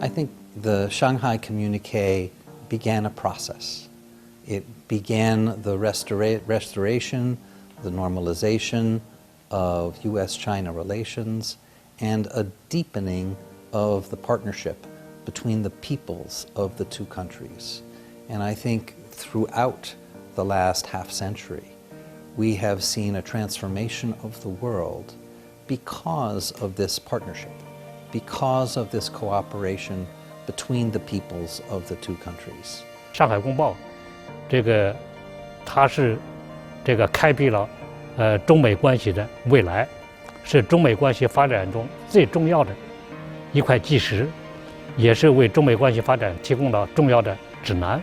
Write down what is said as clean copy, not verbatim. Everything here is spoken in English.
I think the Shanghai communique began a process. It began the restoration, the normalization of U.S.-China relations, and a deepening of the partnership between the peoples of the two countries. And I think throughout the last half century, we have seen a transformation of the world because of this partnership, because of this cooperation between the peoples of the two countries. 上海公报，它是开辟了中美关系的未来，是中美关系发展中最重要的一块基石，也是为中美关系发展提供了重要的指南。